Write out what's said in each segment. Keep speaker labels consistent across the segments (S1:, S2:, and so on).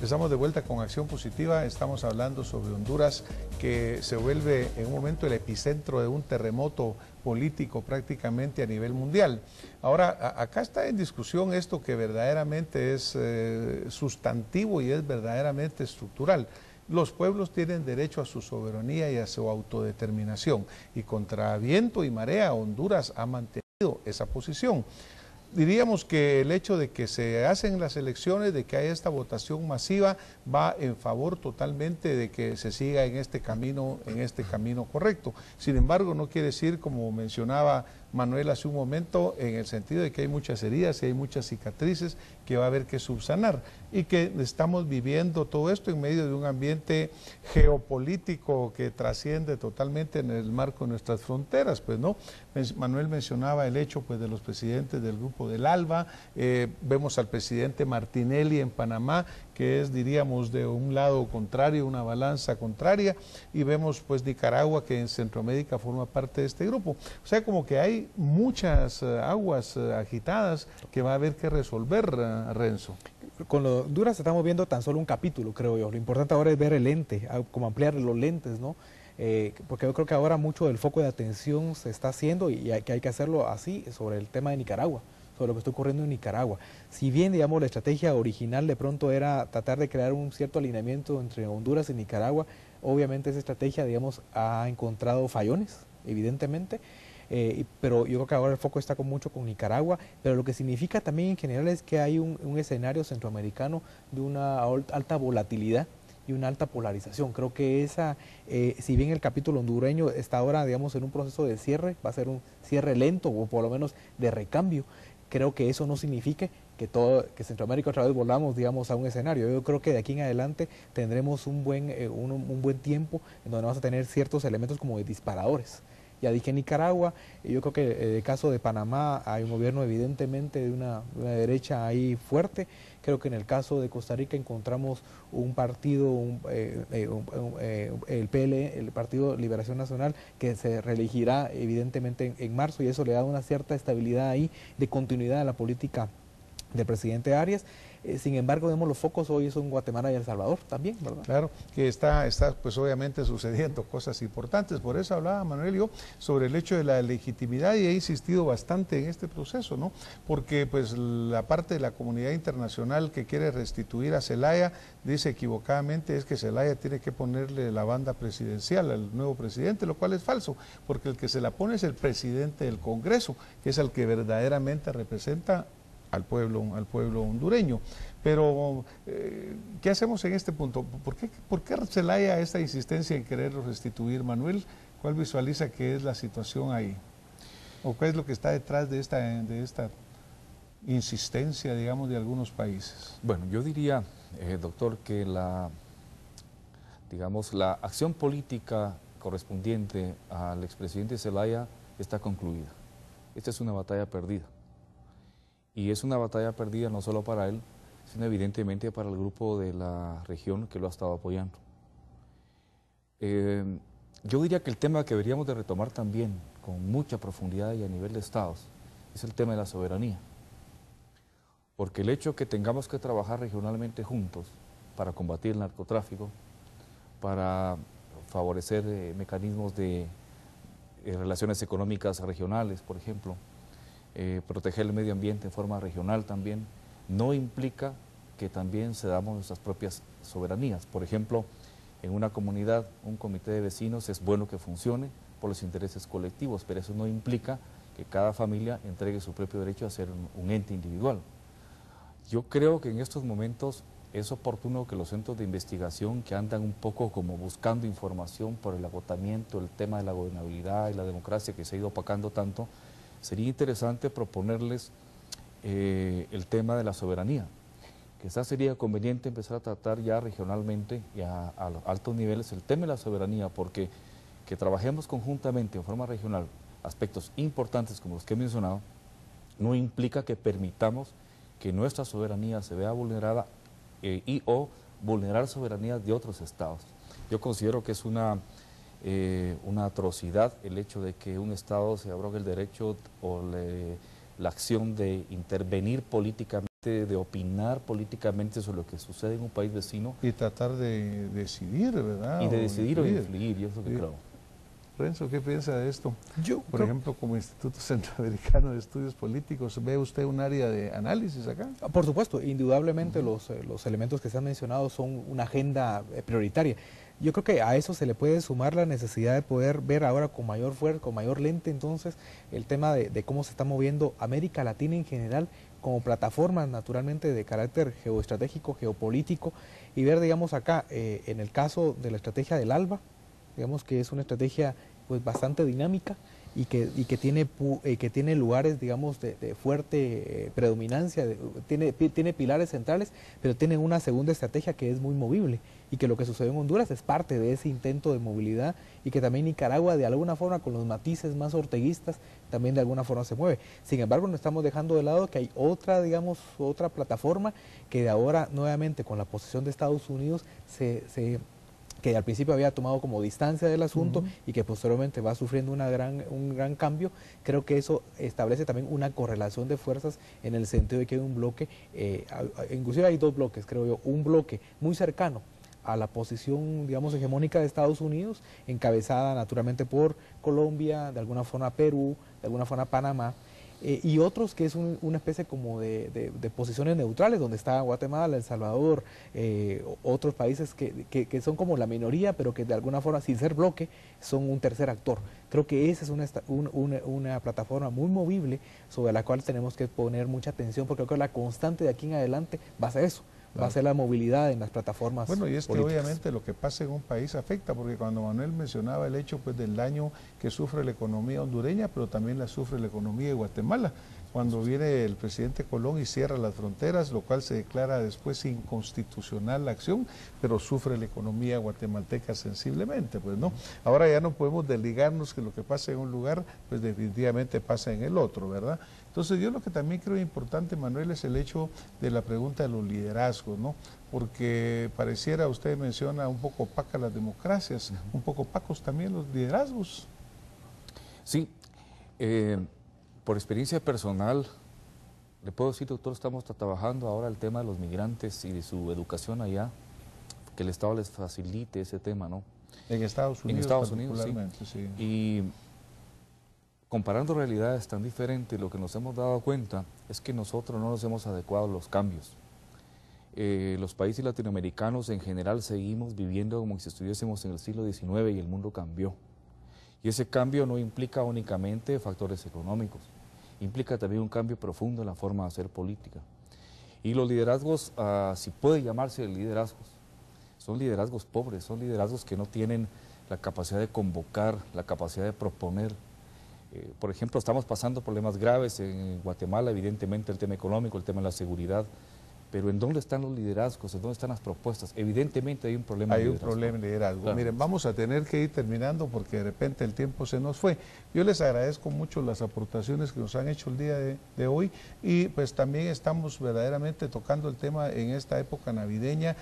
S1: Empezamos de vuelta con Acción Positiva. Estamos hablando sobre Honduras, que se vuelve en un momento el epicentro de un terremoto político prácticamente a nivel mundial. Ahora, acá está en discusión esto que verdaderamente es sustantivo y es verdaderamente estructural. Los pueblos tienen derecho a su soberanía y a su autodeterminación, y contra viento y marea Honduras ha mantenido esa posición. Diríamos que el hecho de que se hacen las elecciones, de que hay esta votación masiva, va en favor totalmente de que se siga en este camino correcto. Sin embargo, no quiere decir, como mencionaba Manuel hace un momento, en el sentido de que hay muchas heridas y hay muchas cicatrices que va a haber que subsanar, y que estamos viviendo todo esto en medio de un ambiente geopolítico que trasciende totalmente en el marco de nuestras fronteras, pues, ¿no? Manuel mencionaba el hecho, pues, de los presidentes del Grupo del ALBA, vemos al presidente Martinelli en Panamá, que es, diríamos, de un lado contrario, una balanza contraria, y vemos pues Nicaragua, que en Centroamérica forma parte de este grupo. O sea, como que hay muchas aguas agitadas que va a haber que resolver, Renzo.
S2: Con lo Honduras estamos viendo tan solo un capítulo, creo yo. Lo importante ahora es ver el lente, como ampliar los lentes, ¿no? Porque yo creo que ahora mucho del foco de atención se está haciendo y que hay que hacerlo así sobre el tema de Nicaragua, sobre lo que está ocurriendo en Nicaragua. Si bien, digamos, la estrategia original de pronto era tratar de crear un cierto alineamiento entre Honduras y Nicaragua, obviamente esa estrategia, digamos, ha encontrado fallones, evidentemente, pero yo creo que ahora el foco está mucho con Nicaragua, pero lo que significa también en general es que hay un escenario centroamericano de una alta volatilidad y una alta polarización. Creo que si bien el capítulo hondureño está ahora, digamos, en un proceso de cierre, va a ser un cierre lento o por lo menos de recambio, creo que eso no signifique que Centroamérica otra vez volvamos, digamos, a un escenario. Yo creo que de aquí en adelante tendremos un buen tiempo en donde vamos a tener ciertos elementos como de disparadores. Ya dije Nicaragua, yo creo que en el caso de Panamá hay un gobierno evidentemente de una derecha ahí fuerte. Creo que en el caso de Costa Rica encontramos un partido, el PL, el Partido Liberación Nacional, que se reelegirá evidentemente en marzo, y eso le da una cierta estabilidad ahí de continuidad a la política del presidente Arias. Sin embargo, vemos los focos hoy son Guatemala y El Salvador también, ¿verdad?
S1: Claro, que está pues obviamente sucediendo cosas importantes. Por eso hablaba Manuel y yo sobre el hecho de la legitimidad, y he insistido bastante en este proceso, ¿no? Porque pues la parte de la comunidad internacional que quiere restituir a Zelaya dice equivocadamente es que Zelaya tiene que ponerle la banda presidencial al nuevo presidente, lo cual es falso, porque el que se la pone es el presidente del Congreso, que es el que verdaderamente representa al pueblo hondureño. Pero, ¿qué hacemos en este punto? ¿Por qué Zelaya esta insistencia en querer restituir, Manuel? ¿Cuál visualiza que es la situación ahí? ¿O qué es lo que está detrás de esta insistencia, digamos, de algunos países?
S3: Bueno, yo diría, doctor, que digamos, la acción política correspondiente al expresidente Zelaya está concluida. Esta es una batalla perdida. Y es una batalla perdida no solo para él, sino evidentemente para el grupo de la región que lo ha estado apoyando. Yo diría que el tema que deberíamos de retomar también con mucha profundidad y a nivel de estados es el tema de la soberanía. Porque el hecho que tengamos que trabajar regionalmente juntos para combatir el narcotráfico, para favorecer mecanismos de relaciones económicas regionales, por ejemplo, proteger el medio ambiente en forma regional también, no implica que también cedamos nuestras propias soberanías. Por ejemplo, en una comunidad, un comité de vecinos es bueno que funcione por los intereses colectivos, pero eso no implica que cada familia entregue su propio derecho a ser un ente individual. Yo creo que en estos momentos es oportuno que los centros de investigación que andan un poco como buscando información por el agotamiento, el tema de la gobernabilidad y la democracia que se ha ido opacando tanto, sería interesante proponerles el tema de la soberanía. Quizás sería conveniente empezar a tratar ya regionalmente y a los altos niveles el tema de la soberanía, porque que trabajemos conjuntamente en forma regional aspectos importantes como los que he mencionado, no implica que permitamos que nuestra soberanía se vea vulnerada o vulnerar soberanía de otros estados. Yo considero que es una atrocidad el hecho de que un estado se abrogue el derecho o la acción de intervenir políticamente de opinar políticamente sobre lo que sucede en un país vecino.
S1: Y tratar de decidir, ¿verdad?
S3: Y de decidir o influir, yo es lo que creo.
S1: Renzo, ¿qué piensa de esto?
S2: Yo
S1: Por ejemplo, como Instituto Centroamericano de Estudios Políticos, ¿ve usted un área de análisis acá?
S2: Por supuesto, indudablemente los elementos que se han mencionado son una agenda prioritaria. Yo creo que a eso se le puede sumar la necesidad de poder ver ahora con mayor fuerza, con mayor lente, entonces, el tema de cómo se está moviendo América Latina en general como plataforma, naturalmente, de carácter geoestratégico, geopolítico, y ver, digamos, acá, en el caso de la estrategia del ALBA, digamos que es una estrategia pues bastante dinámica y que tiene lugares, digamos, de fuerte predominancia, tiene pilares centrales, pero tiene una segunda estrategia que es muy movible, y que lo que sucedió en Honduras es parte de ese intento de movilidad, y que también Nicaragua, de alguna forma, con los matices más orteguistas, también de alguna forma se mueve. Sin embargo, no estamos dejando de lado que hay otra, digamos, otra plataforma que de ahora, nuevamente, con la posición de Estados Unidos, que al principio había tomado como distancia del asunto y que posteriormente va sufriendo un gran cambio. Creo que eso establece también una correlación de fuerzas en el sentido de que hay un bloque, inclusive hay dos bloques, creo yo, un bloque muy cercano a la posición, digamos, hegemónica de Estados Unidos, encabezada naturalmente por Colombia, de alguna forma Perú, de alguna forma Panamá, y otros que es una especie como de posiciones neutrales, donde está Guatemala, El Salvador, otros países que son como la minoría, pero que de alguna forma, sin ser bloque, son un tercer actor. Creo que esa es una plataforma muy movible sobre la cual tenemos que poner mucha atención, porque creo que la constante de aquí en adelante va a ser eso. Va a ser la movilidad en las plataformas.
S1: Bueno, y es
S2: políticas.
S1: que obviamente lo que pasa en un país afecta, porque cuando Manuel mencionaba el hecho pues del daño que sufre la economía hondureña, pero también la sufre la economía de Guatemala. Cuando viene el presidente Colón y cierra las fronteras, lo cual se declara después inconstitucional la acción, pero sufre la economía guatemalteca sensiblemente, pues no. Ahora ya no podemos desligarnos que lo que pasa en un lugar, pues definitivamente pasa en el otro, ¿verdad? Entonces yo lo que también creo importante, Manuel, es el hecho de la pregunta de los liderazgos, ¿no? Porque pareciera, usted menciona, un poco opacas las democracias, un poco opacos también los liderazgos.
S3: Sí, por experiencia personal, le puedo decir, doctor, estamos trabajando ahora el tema de los migrantes y de su educación allá, que el Estado les facilite ese tema, ¿no?
S1: En Estados Unidos, particularmente, sí.
S3: Y comparando realidades tan diferentes, lo que nos hemos dado cuenta es que nosotros no nos hemos adecuado a los cambios. Los países latinoamericanos en general seguimos viviendo como si estuviésemos en el siglo XIX y el mundo cambió. Y ese cambio no implica únicamente factores económicos, implica también un cambio profundo en la forma de hacer política. Y los liderazgos, si puede llamarse liderazgos, son liderazgos pobres, son liderazgos que no tienen la capacidad de convocar, la capacidad de proponer. Por ejemplo, estamos pasando problemas graves en Guatemala, evidentemente el tema económico, el tema de la seguridad, pero ¿en dónde están los liderazgos? ¿En dónde están las propuestas? Evidentemente hay un problema de liderazgo.
S1: Hay un problema de liderazgo.
S3: Claro.
S1: Miren, vamos a tener que ir terminando porque de repente el tiempo se nos fue. Yo les agradezco mucho las aportaciones que nos han hecho el día de hoy, y pues también estamos verdaderamente tocando el tema en esta época navideña,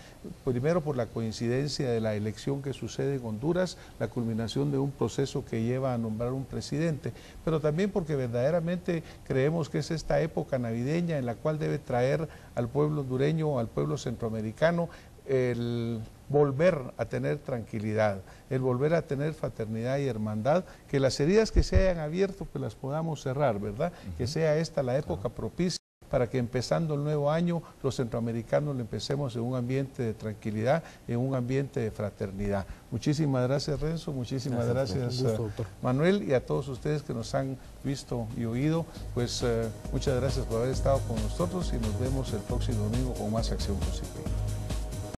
S1: primero por la coincidencia de la elección que sucede en Honduras, la culminación de un proceso que lleva a nombrar un presidente, pero también porque verdaderamente creemos que es esta época navideña en la cual debe traer al pueblo hondureño, al pueblo centroamericano, el volver a tener tranquilidad, el volver a tener fraternidad y hermandad, que las heridas que se hayan abierto pues las podamos cerrar, ¿verdad? Que sea esta la época propicia para que empezando el nuevo año los centroamericanos lo empecemos en un ambiente de tranquilidad, en un ambiente de fraternidad. Muchísimas gracias, Renzo, muchísimas gracias Manuel, y a todos ustedes que nos han visto y oído, pues muchas gracias por haber estado con nosotros y nos vemos el próximo domingo con más Acción Positiva.